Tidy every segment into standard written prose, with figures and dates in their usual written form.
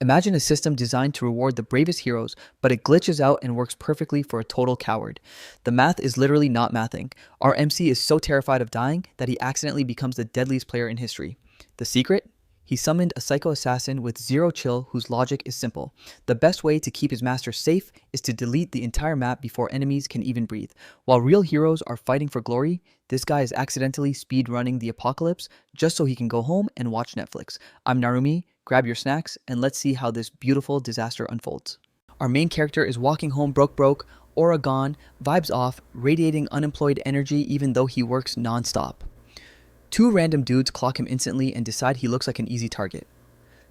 Imagine a system designed to reward the bravest heroes, but it glitches out and works perfectly for a total coward. The math is literally not mathing. Our MC is so terrified of dying that he accidentally becomes the deadliest player in history. The secret? He summoned a psycho assassin with zero chill whose logic is simple. The best way to keep his master safe is to delete the entire map before enemies can even breathe. While real heroes are fighting for glory, this guy is accidentally speed running the apocalypse just so he can go home and watch Netflix. I'm Narumi, grab your snacks, and let's see how this beautiful disaster unfolds. Our main character is walking home broke, aura gone, vibes off, radiating unemployed energy even though he works non-stop. Two random dudes clock him instantly and decide he looks like an easy target.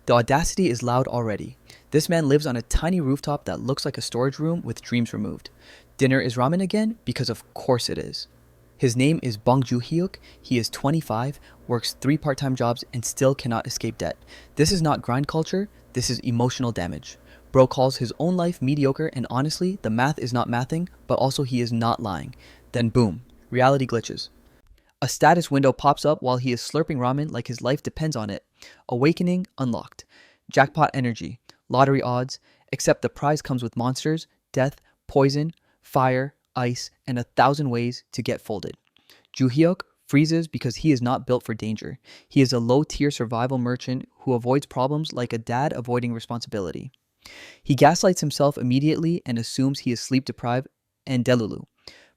The audacity is loud already. This man lives on a tiny rooftop that looks like a storage room with dreams removed. Dinner is ramen again? Because of course it is. His name is Bong Joo-hyuk. He is 25, works 3 part-time jobs, and still cannot escape debt. This is not grind culture, this is emotional damage. Bro calls his own life mediocre, and honestly, the math is not mathing, but also he is not lying. Then boom, reality glitches. A status window pops up while he is slurping ramen like his life depends on it. Awakening unlocked. Jackpot energy. Lottery odds. Except the prize comes with monsters, death, poison, fire, ice, and 1,000 ways to get folded. Joo-hyuk freezes because he is not built for danger. He is a low-tier survival merchant who avoids problems like a dad avoiding responsibility. He gaslights himself immediately and assumes he is sleep-deprived and delulu.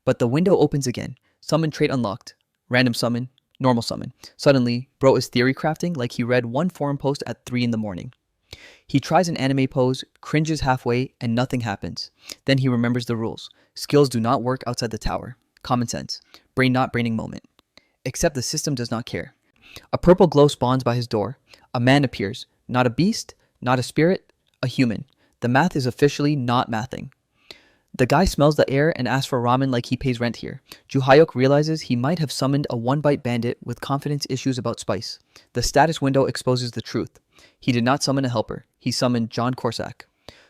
But the window opens again. Summon trait unlocked. Random summon, normal summon. Suddenly, bro is theory crafting like he read one forum post at 3 in the morning. He tries an anime pose, cringes halfway, and nothing happens. Then he remembers the rules. Skills do not work outside the tower. Common sense. Brain not braining moment. Except the system does not care. A purple glow spawns by his door. A man appears. Not a beast, not a spirit, a human. The math is officially not mathing. The guy smells the air and asks for ramen like he pays rent here. Joo-hyuk realizes he might have summoned a one-bite bandit with confidence issues about spice. The status window exposes the truth. He did not summon a helper. He summoned John Corsack.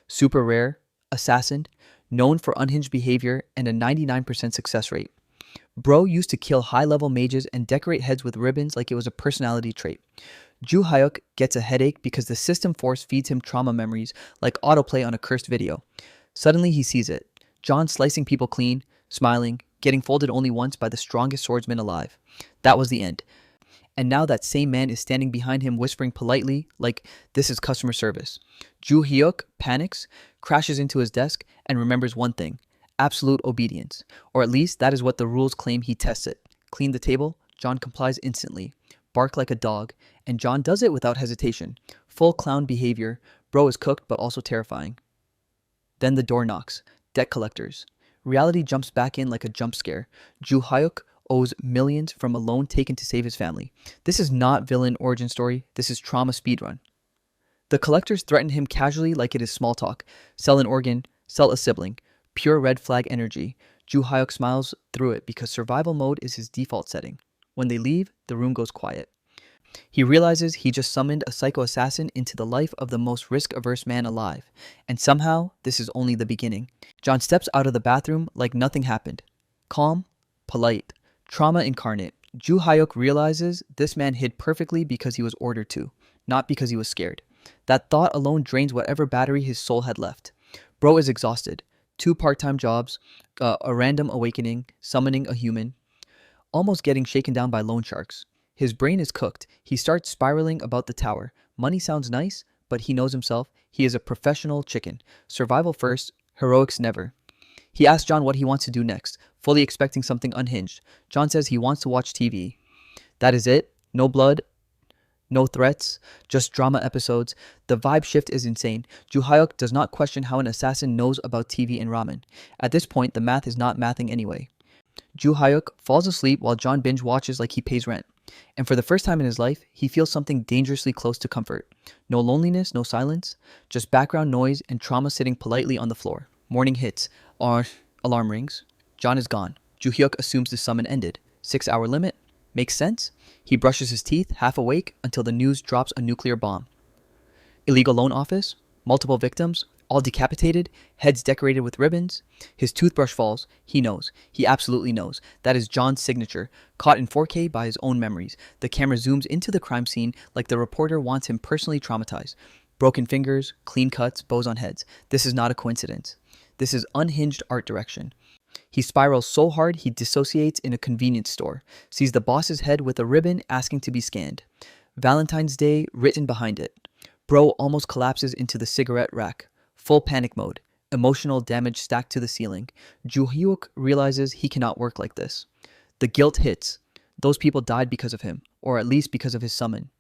Super rare, assassin, known for unhinged behavior and a 99% success rate. Bro used to kill high-level mages and decorate heads with ribbons like it was a personality trait. Joo-hyuk gets a headache because the system force feeds him trauma memories like autoplay on a cursed video. Suddenly he sees it. John slicing people clean, smiling, getting folded only once by the strongest swordsman alive. That was the end. And now that same man is standing behind him whispering politely like this is customer service. Joo-hyuk panics, crashes into his desk, and remembers one thing. Absolute obedience. Or at least that is what the rules claim he tests it. Clean the table, John complies instantly. Bark like a dog, and John does it without hesitation. Full clown behavior. Bro is cooked but also terrifying. Then the door knocks. Debt collectors. Reality jumps back in like a jump scare. Joo-hyuk owes millions from a loan taken to save his family. This is not villain origin story. This is trauma speedrun. The collectors threaten him casually like it is small talk. Sell an organ, sell a sibling. Pure red flag energy. Joo-hyuk smiles through it because survival mode is his default setting. When they leave, the room goes quiet. He realizes he just summoned a psycho assassin into the life of the most risk-averse man alive. And somehow, this is only the beginning. John steps out of the bathroom like nothing happened. Calm, polite, trauma incarnate. Joo-hyuk realizes this man hid perfectly because he was ordered to, not because he was scared. That thought alone drains whatever battery his soul had left. Bro is exhausted. 2 part-time jobs, a random awakening, summoning a human, almost getting shaken down by loan sharks. His brain is cooked. He starts spiraling about the tower. Money sounds nice, but he knows himself. He is a professional chicken. Survival first, heroics never. He asks John what he wants to do next, fully expecting something unhinged. John says he wants to watch TV. That is it. No blood, no threats, just drama episodes. The vibe shift is insane. Joo-hyuk does not question how an assassin knows about TV and ramen. At this point, the math is not mathing anyway. Joo-hyuk falls asleep while John binge watches like he pays rent. And for the first time in his life, he feels something dangerously close to comfort. No loneliness, no silence, just background noise and trauma sitting politely on the floor. Morning hits. Alarm rings. John is gone. Joo-hyuk assumes the summon ended. 6-hour limit. Makes sense? He brushes his teeth, half awake, until the news drops a nuclear bomb. Illegal loan office. Multiple victims. All decapitated, heads decorated with ribbons. His toothbrush falls. He knows. He absolutely knows. That is John's signature, caught in 4K by his own memories. The camera zooms into the crime scene like the reporter wants him personally traumatized. Broken fingers, clean cuts, bows on heads. This is not a coincidence. This is unhinged art direction. He spirals so hard he dissociates in a convenience store, sees the boss's head with a ribbon asking to be scanned. Valentine's Day written behind it. Bro almost collapses into the cigarette rack. Full panic mode. Emotional damage stacked to the ceiling. Joo Hyuk realizes he cannot work like this. The guilt hits. Those people died because of him, or at least because of his summon.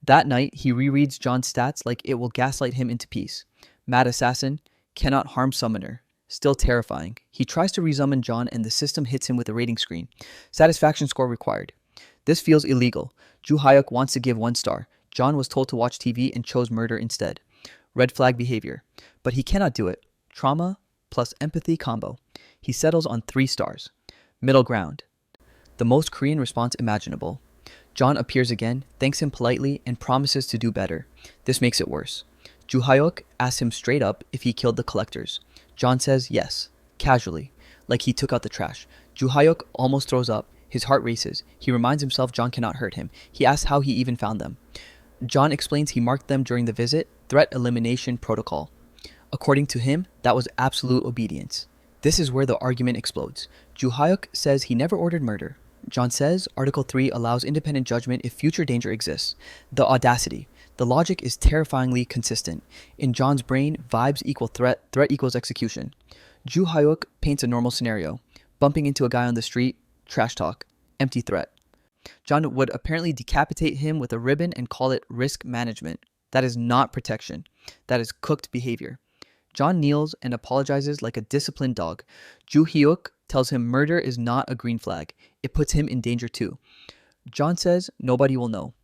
That night, he rereads John's stats like it will gaslight him into peace. Mad assassin, cannot harm summoner. Still terrifying. He tries to resummon John and the system hits him with a rating screen. Satisfaction score required. This feels illegal. Joo Hyuk wants to give 1 star. John was told to watch TV and chose murder instead. Red flag behavior. But he cannot do it. Trauma plus empathy combo. He settles on 3 stars. Middle ground. The most Korean response imaginable. John appears again, thanks him politely, and promises to do better. This makes it worse. Joo Hyuk asks him straight up if he killed the collectors. John says yes, casually, like he took out the trash. Joo Hyuk almost throws up. His heart races. He reminds himself John cannot hurt him. He asks how he even found them. John explains he marked them during the visit, threat elimination protocol. According to him, that was absolute obedience. This is where the argument explodes. Joo Hyuk says he never ordered murder. John says Article 3 allows independent judgment if future danger exists. The audacity. The logic is terrifyingly consistent. In John's brain, vibes equal threat, threat equals execution. Joo Hyuk paints a normal scenario. Bumping into a guy on the street, trash talk, empty threat. John would apparently decapitate him with a ribbon and call it risk management. That is not protection. That is cooked behavior. John kneels and apologizes like a disciplined dog. Joo Hyuk tells him murder is not a green flag. It puts him in danger too. John says nobody will know.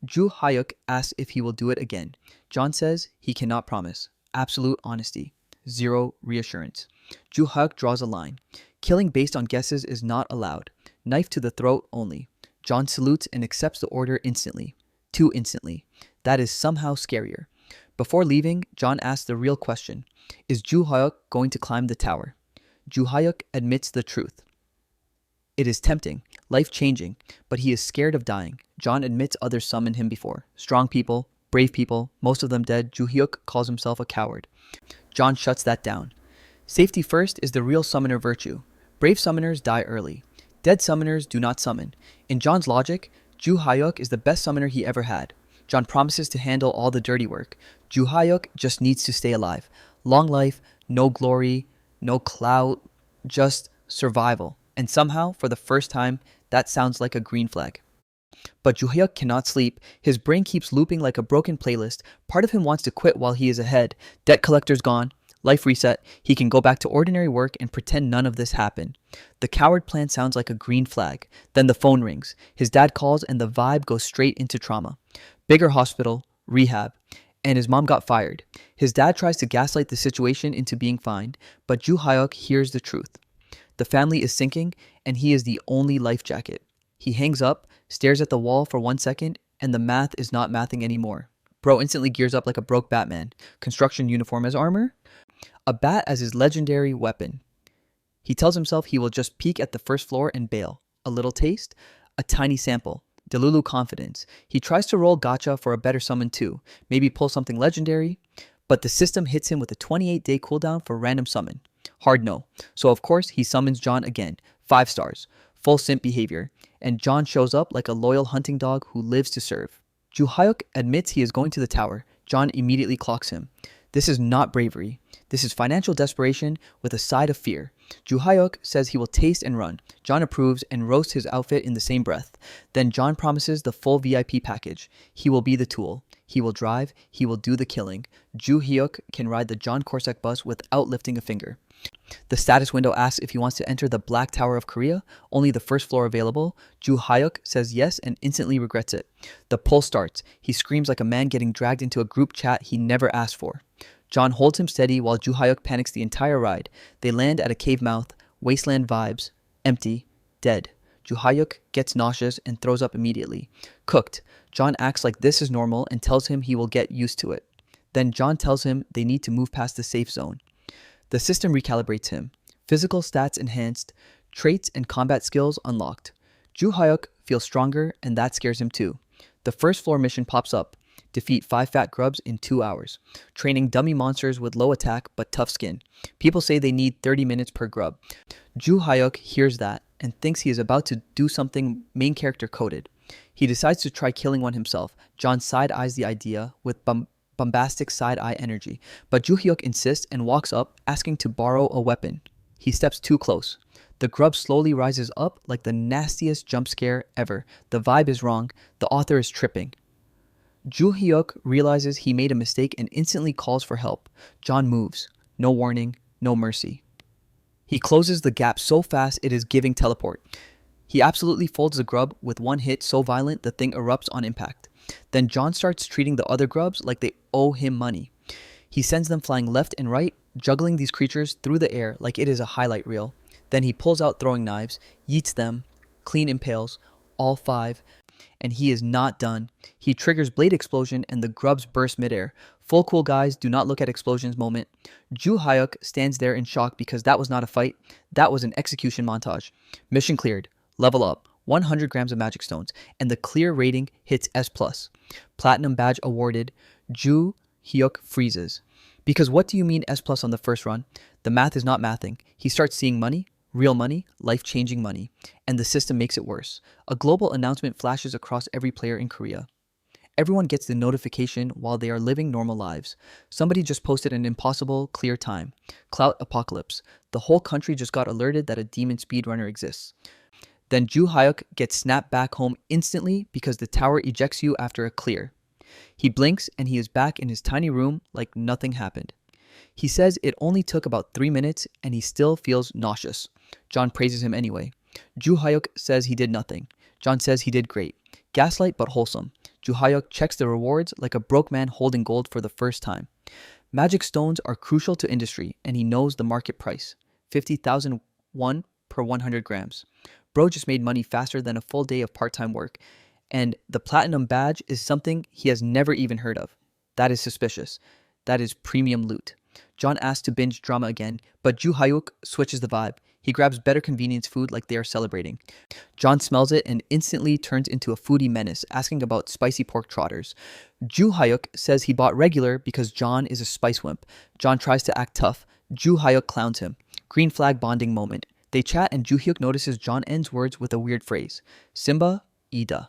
Joo Hyuk asks if he will do it again. John says he cannot promise. Absolute honesty. Zero reassurance. Joo Hyuk draws a line. Killing based on guesses is not allowed. Knife to the throat only. John salutes and accepts the order instantly. Too instantly. That is somehow scarier. Before leaving, John asks the real question. Is Joo Hyuk going to climb the tower? Joo Hyuk admits the truth. It is tempting, life-changing, but he is scared of dying. John admits others summoned him before. Strong people, brave people, most of them dead. Joo Hyuk calls himself a coward. John shuts that down. Safety first is the real summoner virtue. Brave summoners die early. Dead summoners do not summon. In John's logic, Joo Hyuk is the best summoner he ever had. John promises to handle all the dirty work. Joo Hyuk just needs to stay alive. Long life, no glory, no clout, just survival. And somehow, for the first time, that sounds like a green flag. But Joo Hyuk cannot sleep. His brain keeps looping like a broken playlist. Part of him wants to quit while he is ahead. Debt collector's gone. Life reset. He can go back to ordinary work and pretend none of this happened. The coward plan sounds like a green flag. Then the phone rings. His dad calls and the vibe goes straight into trauma. Bigger hospital, rehab, and his mom got fired. His dad tries to gaslight the situation into being fine, but Joo Hyuk hears the truth. The family is sinking, and he is the only life jacket. He hangs up, stares at the wall for 1 second, and the math is not mathing anymore. Bro instantly gears up like a broke Batman. Construction uniform as armor, a bat as his legendary weapon. He tells himself he will just peek at the first floor and bail. A little taste, a tiny sample. Delulu confidence. He tries to roll gacha for a better summon too. Maybe pull something legendary. But the system hits him with a 28-day cooldown for random summon. Hard no. So of course he summons John again. 5 stars. Full simp behavior. And John shows up like a loyal hunting dog who lives to serve. Joo Hyuk admits he is going to the tower. John immediately clocks him. This is not bravery. This is financial desperation with a side of fear. Joo Hyuk says he will taste and run. John approves and roasts his outfit in the same breath. Then John promises the full VIP package. He will be the tool. He will drive. He will do the killing. Joo Hyuk can ride the John Corsack bus without lifting a finger. The status window asks if he wants to enter the Black Tower of Korea. Only the first floor available. Joo Hyuk says yes and instantly regrets it. The pull starts. He screams like a man getting dragged into a group chat he never asked for. John holds him steady while Joo Hyuk panics the entire ride. They land at a cave mouth, wasteland vibes, empty, dead. Joo Hyuk gets nauseous and throws up immediately. Cooked. John acts like this is normal and tells him he will get used to it. Then John tells him they need to move past the safe zone. The system recalibrates him. Physical stats enhanced, traits and combat skills unlocked. Joo Hyuk feels stronger and that scares him too. The first floor mission pops up. Defeat 5 fat grubs in 2 hours. Training dummy monsters with low attack but tough skin. People say they need 30 minutes per grub. Ju Hyuk hears that and thinks he is about to do something main character coded. He decides to try killing one himself. John side-eyes the idea with bombastic side-eye energy, but Ju Hyuk insists and walks up, asking to borrow a weapon. He steps too close. The grub slowly rises up like the nastiest jump scare ever. The vibe is wrong. The author is tripping. Ju Hyuk realizes he made a mistake and instantly calls for help. John moves. No warning, no mercy. He closes the gap so fast it is giving teleport. He absolutely folds the grub with one hit so violent the thing erupts on impact. Then John starts treating the other grubs like they owe him money. He sends them flying left and right, juggling these creatures through the air like it is a highlight reel. Then he pulls out throwing knives, yeets them, clean impales, all 5, and he is not done. He triggers blade explosion and the grubs burst midair. Full cool guys, do not look at explosions moment. Ju Hyuk stands there in shock because that was not a fight, that was an execution montage. Mission cleared. Level up. 100 grams of magic stones, and the clear rating hits S+. Platinum badge awarded. Ju Hyuk freezes. Because what do you mean S+ on the first run? The math is not mathing. He starts seeing money, real money, life-changing money, and the system makes it worse. A global announcement flashes across every player in Korea. Everyone gets the notification while they are living normal lives. Somebody just posted an impossible clear time. Clout apocalypse. The whole country just got alerted that a demon speedrunner exists. Then Ju Hyuk gets snapped back home instantly because the tower ejects you after a clear. He blinks and he is back in his tiny room like nothing happened. He says it only took about 3 minutes and he still feels nauseous. John praises him anyway. Ju Hyuk says he did nothing. John says he did great. Gaslight but wholesome. Ju Hyuk checks the rewards like a broke man holding gold for the first time. Magic stones are crucial to industry and he knows the market price. 50,000 won per 100 grams. Bro just made money faster than a full day of part-time work, and the platinum badge is something he has never even heard of. That is suspicious. That is premium loot. John asks to binge drama again, but Ju Hyuk switches the vibe. He grabs better convenience food like they are celebrating. John smells it and instantly turns into a foodie menace, asking about spicy pork trotters. Ju Hyuk says he bought regular because John is a spice wimp. John tries to act tough. Ju Hyuk clowns him. Green flag bonding moment. They chat and Ju Hyuk notices John ends words with a weird phrase. Simba, Ida.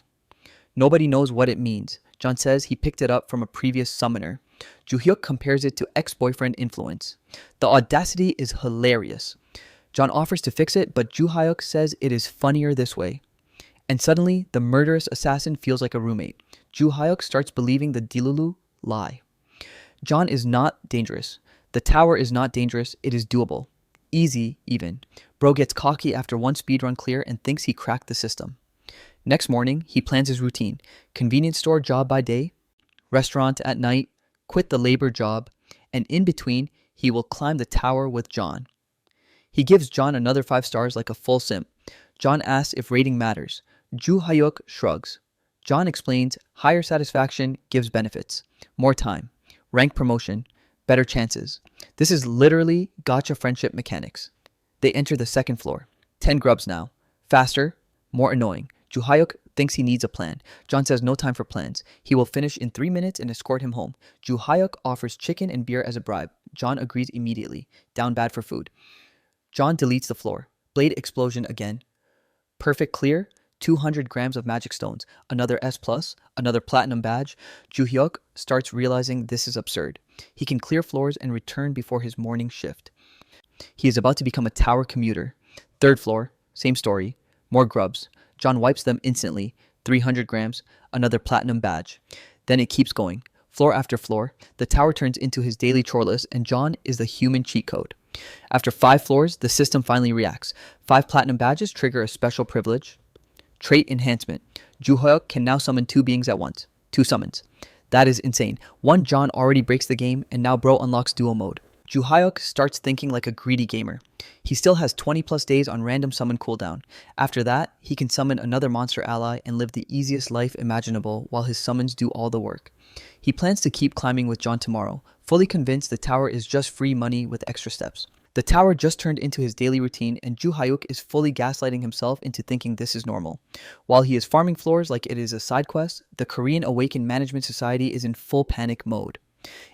Nobody knows what it means. John says he picked it up from a previous summoner. Ju Hyuk compares it to ex-boyfriend influence. The audacity is hilarious. John offers to fix it, but Ju Hyuk says it is funnier this way. And suddenly, the murderous assassin feels like a roommate. Ju Hyuk starts believing the Dilulu lie. John is not dangerous. The tower is not dangerous, it is doable. Easy, even. Bro gets cocky after one speedrun clear and thinks he cracked the system. Next morning, he plans his routine. Convenience store job by day, restaurant at night, quit the labor job, and in between, he will climb the tower with John. He gives John another 5 stars like a full simp. John asks if rating matters. Ju Hyuk shrugs. John explains higher satisfaction gives benefits. More time. Rank promotion. Better chances. This is literally gacha friendship mechanics. They enter the second floor. 10 grubs now. Faster. More annoying. Ju Hyuk thinks he needs a plan. John says no time for plans. He will finish in 3 minutes and escort him home. Ju Hyuk offers chicken and beer as a bribe. John agrees immediately. Down bad for food. John deletes the floor. Blade explosion again. Perfect clear. 200 grams of magic stones. Another S+, another platinum badge. Ju Hyuk starts realizing this is absurd. He can clear floors and return before his morning shift. He is about to become a tower commuter. Third floor. Same story. More grubs. John wipes them instantly. 300 grams. Another platinum badge. Then it keeps going. Floor after floor. The tower turns into his daily chore list and John is the human cheat code. After 5 floors, the system finally reacts. 5 platinum badges trigger a special privilege. Trait enhancement. Ju Hyuk can now summon 2 beings at once. 2 summons. That is insane. One John already breaks the game and now bro unlocks duo mode. Ju Hyuk starts thinking like a greedy gamer. He still has 20 plus days on random summon cooldown. After that, he can summon another monster ally and live the easiest life imaginable while his summons do all the work. He plans to keep climbing with John tomorrow, fully convinced the tower is just free money with extra steps. The tower just turned into his daily routine, and Ju Hyuk is fully gaslighting himself into thinking this is normal. While he is farming floors like it is a side quest, the Korean Awakened Management Society is in full panic mode.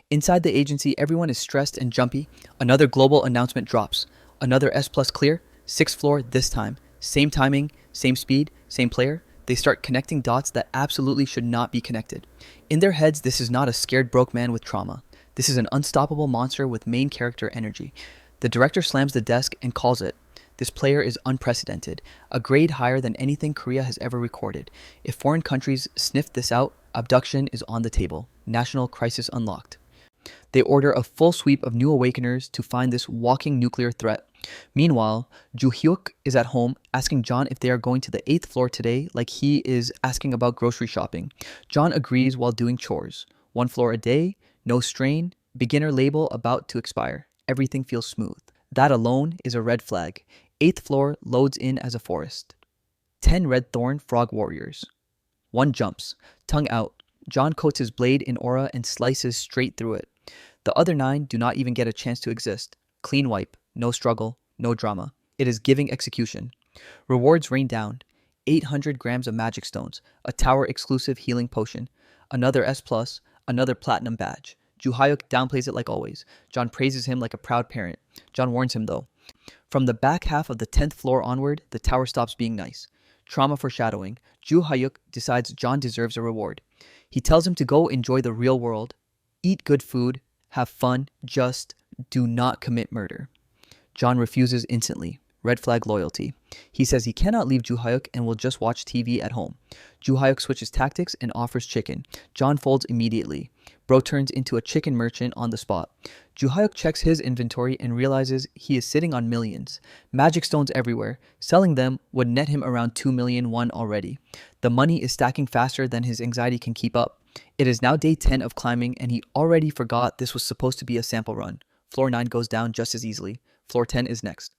Inside the agency, everyone is stressed and jumpy. Another global announcement drops. Another S plus clear, 6th floor this time. Same timing, same speed, same player. They start connecting dots that absolutely should not be connected. In their heads, this is not a scared broke man with trauma. This is an unstoppable monster with main character energy. The director slams the desk and calls it. This player is unprecedented, a grade higher than anything Korea has ever recorded. If foreign countries sniff this out, abduction is on the table. National crisis unlocked. They order a full sweep of new awakeners to find this walking nuclear threat. Meanwhile, Ju Hyuk is at home asking John if they are going to the 8th floor today, like he is asking about grocery shopping. John agrees while doing chores. 1 floor a day, no strain, beginner label about to expire. Everything feels smooth. That alone is a red flag. 8th floor loads in as a forest. 10 red thorn frog warriors. 1 jumps, tongue out. John coats his blade in aura and slices straight through it. The other 9 do not even get a chance to exist. Clean wipe, no struggle, no drama. It is giving execution. Rewards rain down. 800 grams of magic stones, a tower exclusive healing potion, another S+, another platinum badge. Ju Hyuk downplays it like always. John praises him like a proud parent. John warns him though. From the back half of the 10th floor onward, the tower stops being nice. Trauma foreshadowing. Ju Hyuk decides John deserves a reward. He tells him to go enjoy the real world, eat good food, have fun, just do not commit murder. John refuses instantly. Red flag loyalty. He says he cannot leave Ju Hyuk and will just watch TV at home. Ju Hyuk switches tactics and offers chicken. John folds immediately. Bro turns into a chicken merchant on the spot. Ju Hyuk checks his inventory and realizes he is sitting on millions. Magic stones everywhere. Selling them would net him around 2 million won already. The money is stacking faster than his anxiety can keep up. It is now day 10 of climbing and he already forgot this was supposed to be a sample run. Floor 9 goes down just as easily. Floor 10 is next.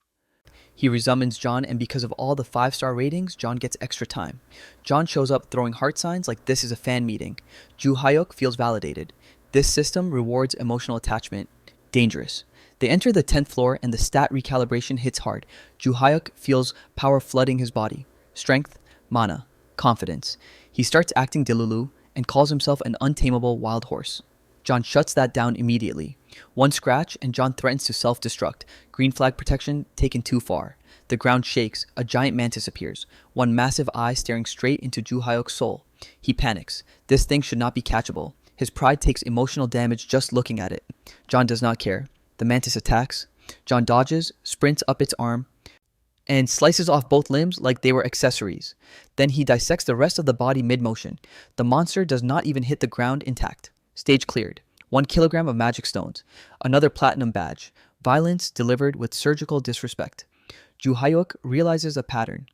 He resummons John, and because of all the 5-star ratings, John gets extra time. John shows up throwing heart signs like this is a fan meeting. Ju Hyuk feels validated. This system rewards emotional attachment. Dangerous. They enter the 10th floor and the stat recalibration hits hard. Ju Hyuk feels power flooding his body. Strength, mana, confidence. He starts acting Delulu and calls himself an untamable wild horse. John shuts that down immediately. 1 scratch and John threatens to self-destruct. Green flag protection taken too far. The ground shakes. A giant mantis appears. 1 massive eye staring straight into Ju Hyuk's soul. He panics. This thing should not be catchable. His pride takes emotional damage just looking at it. John does not care. The mantis attacks. John dodges, sprints up its arm, and slices off both limbs like they were accessories. Then he dissects the rest of the body mid-motion. The monster does not even hit the ground intact. Stage cleared. 1 kilogram of magic stones. Another platinum badge. Violence delivered with surgical disrespect. Ju Hyuk realizes a pattern.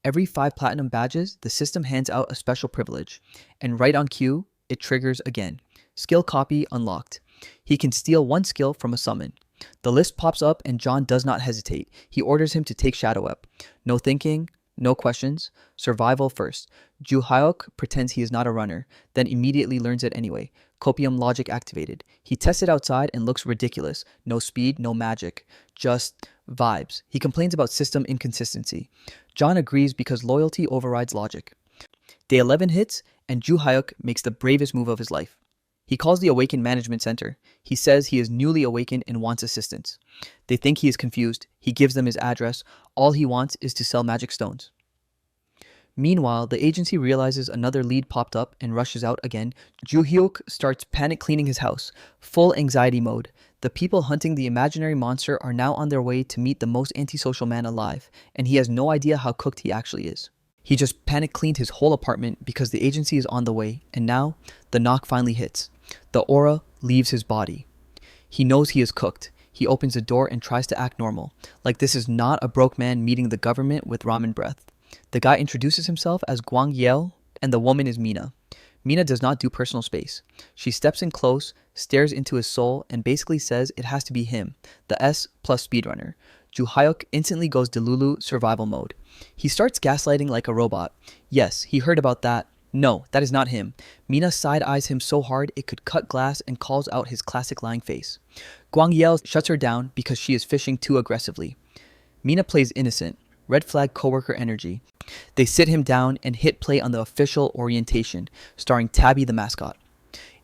Every 5 platinum badges, the system hands out a special privilege. And right on cue, it triggers again. Skill copy unlocked. He can steal 1 skill from a summon. The list pops up and John does not hesitate. He orders him to take Shadow Up. No thinking, no questions. Survival first. Ju Hyuk pretends he is not a runner, then immediately learns it anyway. Copium logic activated. He tests it outside and looks ridiculous. No speed, no magic. Just vibes. He complains about system inconsistency. John agrees because loyalty overrides logic. Day 11 hits and Ju Hyuk makes the bravest move of his life. He calls the Awakened Management Center. He says he is newly awakened and wants assistance. They think he is confused. He gives them his address. All he wants is to sell magic stones. Meanwhile, the agency realizes another lead popped up and rushes out again. Ju Hyuk starts panic cleaning his house. Full anxiety mode. The people hunting the imaginary monster are now on their way to meet the most antisocial man alive, and he has no idea how cooked he actually is. He just panic cleaned his whole apartment because the agency is on the way, and now the knock finally hits. The aura leaves his body. He knows he is cooked. He opens the door and tries to act normal, like this is not a broke man meeting the government with ramen breath. The guy introduces himself as Gwang Yeo, and the woman is Mina. Mina does not do personal space. She steps in close, stares into his soul, and basically says it has to be him, the S plus speedrunner. Ju Hyuk instantly goes Delulu survival mode. He starts gaslighting like a robot. Yes, he heard about that. No, that is not him. Mina side-eyes him so hard it could cut glass and calls out his classic lying face. Guang Yale shuts her down because she is fishing too aggressively. Mina plays innocent. Red flag coworker energy. They sit him down and hit play on the official orientation, starring Tabby the mascot.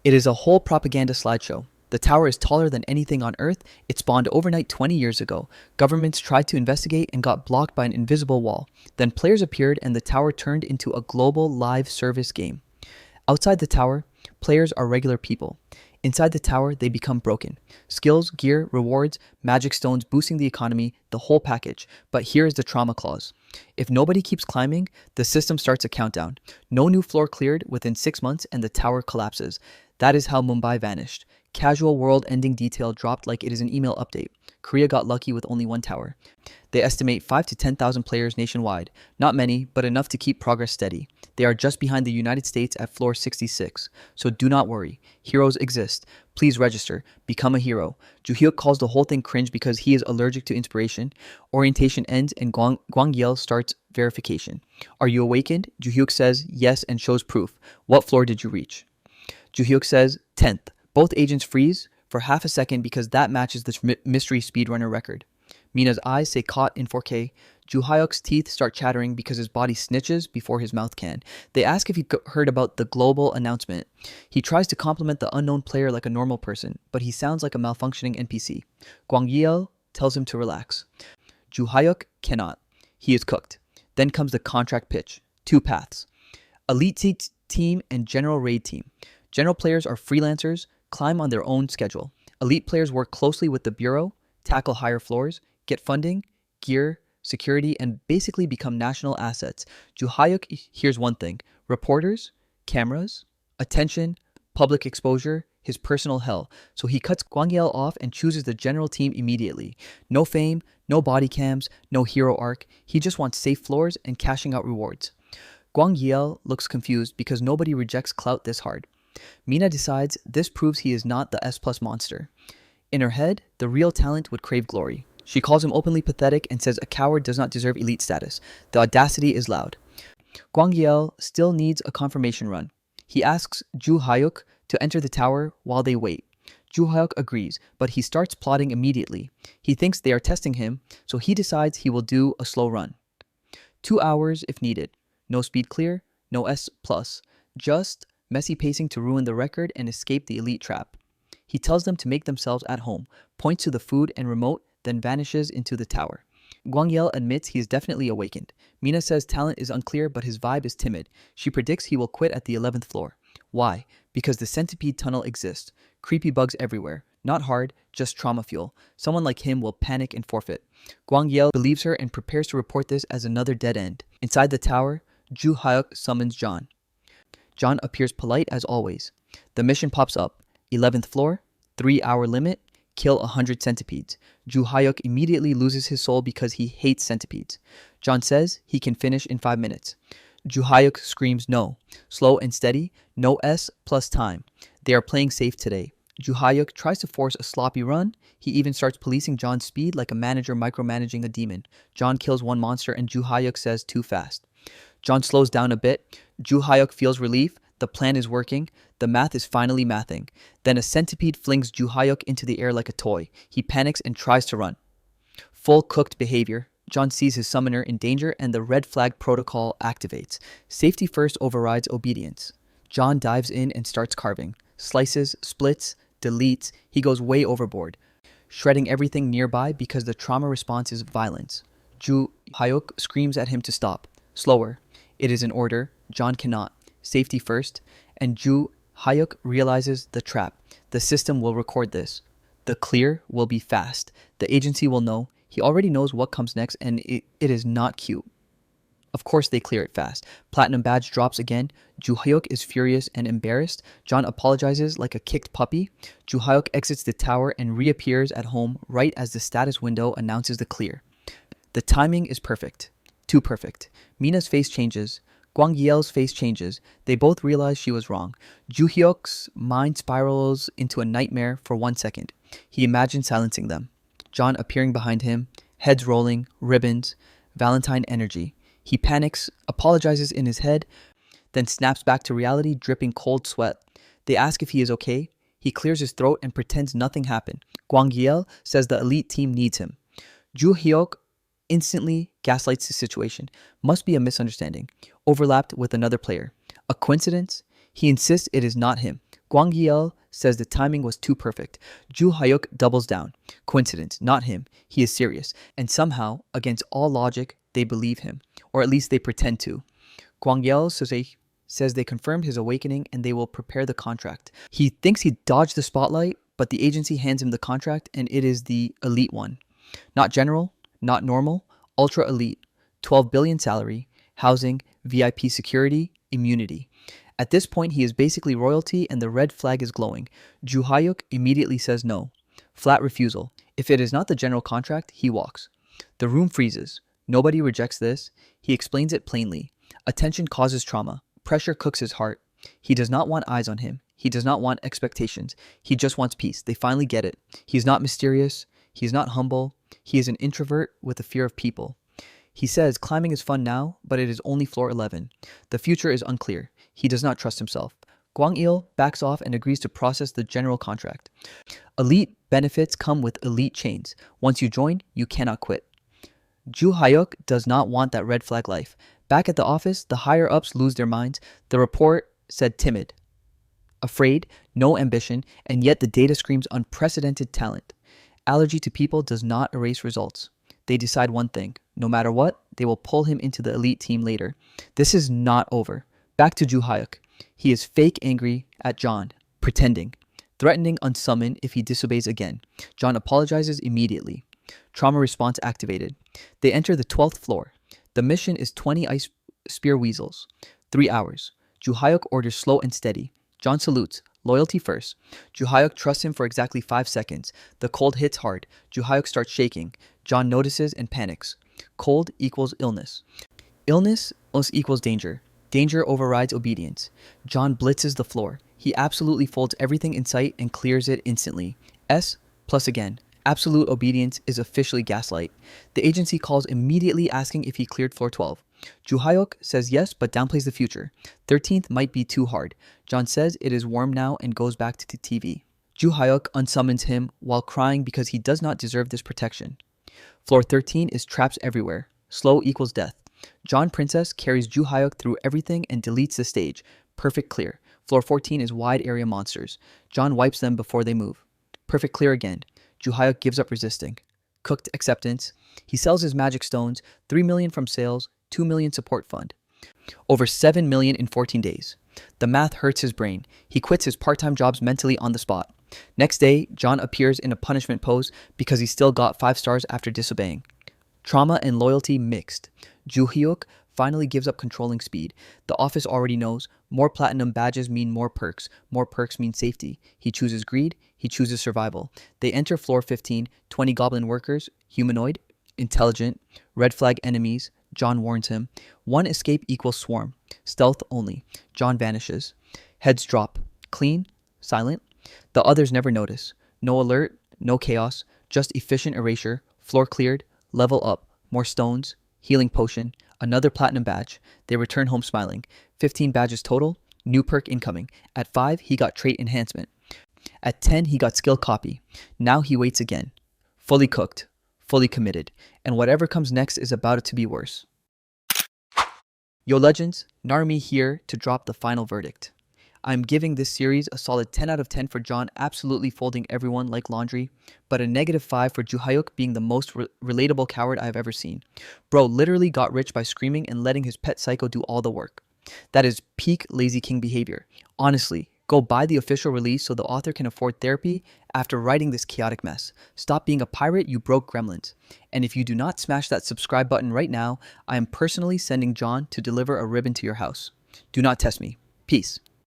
It is a whole propaganda slideshow. The tower is taller than anything on Earth. It spawned overnight 20 years ago. Governments tried to investigate and got blocked by an invisible wall. Then players appeared and the tower turned into a global live service game. Outside the tower, players are regular people. Inside the tower, they become broken. Skills, gear, rewards, magic stones boosting the economy, the whole package. But here is the trauma clause. If nobody keeps climbing, the system starts a countdown. No new floor cleared within 6 months and the tower collapses. That is how Mumbai vanished. Casual world-ending detail dropped like it is an email update. Korea got lucky with only one tower. They estimate 5 to 10,000 players nationwide. Not many, but enough to keep progress steady. They are just behind the United States at floor 66. So do not worry. Heroes exist. Please register. Become a hero. Joo-hyuk calls the whole thing cringe because he is allergic to inspiration. Orientation ends and Gwang Yel starts verification. Are you awakened? Joo-hyuk says yes and shows proof. What floor did you reach? Joo-hyuk says 10th. Both agents freeze for half a second because that matches the mystery speedrunner record. Mina's eyes say caught in 4K. Joo-hyuk's teeth start chattering because his body snitches before his mouth can. They ask if he heard about the global announcement. He tries to compliment the unknown player like a normal person, but he sounds like a malfunctioning NPC. Gwang Yeo tells him to relax. Joo-hyuk cannot. He is cooked. Then comes the contract pitch. 2 paths. Elite team and general raid team. General players are freelancers, climb on their own schedule. Elite players work closely with the bureau, tackle higher floors, get funding, gear, security, and basically become national assets. Joo-hyuk hears one thing: reporters, cameras, attention, public exposure, his personal hell. So he cuts Gwang Yel off and chooses the general team immediately. No fame, no body cams, no hero arc. He just wants safe floors and cashing out rewards. Gwang Yel looks confused because nobody rejects clout this hard. Mina decides this proves he is not the S+ monster. In her head, the real talent would crave glory. She calls him openly pathetic and says a coward does not deserve elite status. The audacity is loud. Gwang Yel still needs a confirmation run. He asks Joo-hyuk to enter the tower while they wait. Joo-hyuk agrees, but he starts plotting immediately. He thinks they are testing him, so he decides he will do a slow run. 2 hours if needed. No speed clear, no S+. Just messy pacing to ruin the record and escape the elite trap. He tells them to make themselves at home, points to the food and remote, then vanishes into the tower. Gwang Yel admits he is definitely awakened. Mina says talent is unclear, but his vibe is timid. She predicts he will quit at the 11th floor. Why? Because the centipede tunnel exists. Creepy bugs everywhere. Not hard, just trauma fuel. Someone like him will panic and forfeit. Gwang Yel believes her and prepares to report this as another dead end. Inside the tower, Joo-hyuk summons John. John appears polite as always. The mission pops up. 11th floor, 3-hour limit, kill 100 centipedes. Joo-hyuk immediately loses his soul because he hates centipedes. John says he can finish in 5 minutes. Joo-hyuk screams no. Slow and steady, no S plus time. They are playing safe today. Joo-hyuk tries to force a sloppy run. He even starts policing John's speed like a manager micromanaging a demon. John kills one monster and Joo-hyuk says too fast. John slows down a bit. Joo-hyuk feels relief. The plan is working. The math is finally mathing. Then a centipede flings Joo-hyuk into the air like a toy. He panics and tries to run. Full cooked behavior. John sees his summoner in danger and the red flag protocol activates. Safety first overrides obedience. John dives in and starts carving. Slices, splits, deletes. He goes way overboard, shredding everything nearby because the trauma response is violence. Joo-hyuk screams at him to stop. Slower. It is an order. John cannot. Safety first. And Joo-hyuk realizes the trap. The system will record this. The clear will be fast. The agency will know. He already knows what comes next and it is not cute. Of course they clear it fast. Platinum badge drops again. Joo-hyuk is furious and embarrassed. John apologizes like a kicked puppy. Joo-hyuk exits the tower and reappears at home right as the status window announces the clear. The timing is perfect. Too perfect. Mina's face changes. Gwang Yel's face changes. They both realize she was wrong. Joo-hyuk's mind spirals into a nightmare for 1 second. He imagines silencing them. John appearing behind him, heads rolling, ribbons, Valentine energy. He panics, apologizes in his head. then snaps back to reality, dripping cold sweat. They ask if he is okay. He clears his throat and pretends nothing happened. Gwang Giel says the elite team needs him. Ju Hyuk instantly gaslights the situation. Must be a misunderstanding. Overlapped with another player. A coincidence? He insists it is not him. Gwang Giel says the timing was too perfect. Ju Hyuk doubles down. Coincidence, not him. He is serious. And somehow, against all logic, they believe him. Or at least they pretend to. Gwang Giel says they confirmed his awakening and they will prepare the contract. He thinks he dodged the spotlight, but the agency hands him the contract and it is the elite one. Not general, not normal, ultra elite, 12 billion salary, housing, VIP security, immunity. At this point, he is basically royalty and the red flag is glowing. Ju Hyuk immediately says no. Flat refusal. If it is not the general contract, he walks. The room freezes. Nobody rejects this. He explains it plainly. Attention causes trauma. Pressure cooks his heart. He does not want eyes on him. He does not want expectations. He just wants peace. They finally get it. He is not mysterious. He is not humble. He is an introvert with a fear of people. He says climbing is fun now, but it is only floor 11. The future is unclear. He does not trust himself. Gwang Il backs off and agrees to process the general contract. Elite benefits come with elite chains. Once you join, you cannot quit. Ju Hyuk does not want that red flag life. Back at the office, the higher-ups lose their minds. The report said timid, afraid, no ambition, and yet the data screams unprecedented talent. Allergy to people does not erase results. They decide one thing. No matter what, they will pull him into the elite team later. This is not over. Back to Ju Hyuk. He is fake angry at John, pretending, threatening unsummon if he disobeys again. John apologizes immediately. Trauma response activated. They enter the 12th floor. The mission is 20 ice spear weasels. 3 hours. Ju Hyuk orders slow and steady. John salutes. Loyalty first. Ju Hyuk trusts him for exactly 5 seconds. The cold hits hard. Ju Hyuk starts shaking. John notices and panics. Cold equals illness. Illness equals danger. Danger overrides obedience. John blitzes the floor. He absolutely folds everything in sight and clears it instantly. S plus again. Absolute obedience is officially gaslight. The agency calls immediately asking if he cleared floor 12. Ju Hyuk says yes but downplays the future. 13th might be too hard. John says it is warm now and goes back to the TV. Ju Hyuk unsummons him while crying because he does not deserve this protection. Floor 13 is traps everywhere. Slow equals death. John Princess carries Ju Hyuk through everything and deletes the stage. Perfect clear. Floor 14 is wide area monsters. John wipes them before they move. Perfect clear again. Ju Hyuk gives up resisting. Cooked acceptance. He sells his magic stones, 3 million from sales, 2 million support fund. Over 7 million in 14 days. The math hurts his brain. He quits his part-time jobs mentally on the spot. Next day, John appears in a punishment pose because he still got 5 stars after disobeying. Trauma and loyalty mixed. Ju Hyuk finally gives up controlling speed. The office already knows more platinum badges mean more perks mean safety. He chooses greed, he chooses survival. They enter floor 15, 20 goblin workers, humanoid, intelligent, red flag enemies. John warns him. 1 escape equals swarm. Stealth only. John vanishes. Heads drop. Clean, silent. The others never notice. No alert, no chaos, just efficient erasure. Floor cleared, level up, more stones, healing potion, another platinum badge. They return home smiling. 15 badges total, new perk incoming. At 5, he got trait enhancement. At 10, he got skill copy. Now he waits again. Fully cooked, fully committed, and whatever comes next is about to be worse. Yo legends, Narumi here to drop the final verdict. I'm giving this series a solid 10 out of 10 for John absolutely folding everyone like laundry, but a negative 5 for Ju Hyuk being the most relatable coward I've ever seen. Bro literally got rich by screaming and letting his pet psycho do all the work. That is peak lazy king behavior. Honestly, go buy the official release so the author can afford therapy after writing this chaotic mess. Stop being a pirate, you broke gremlins. And if you do not smash that subscribe button right now, I am personally sending John to deliver a ribbon to your house. Do not test me. Peace.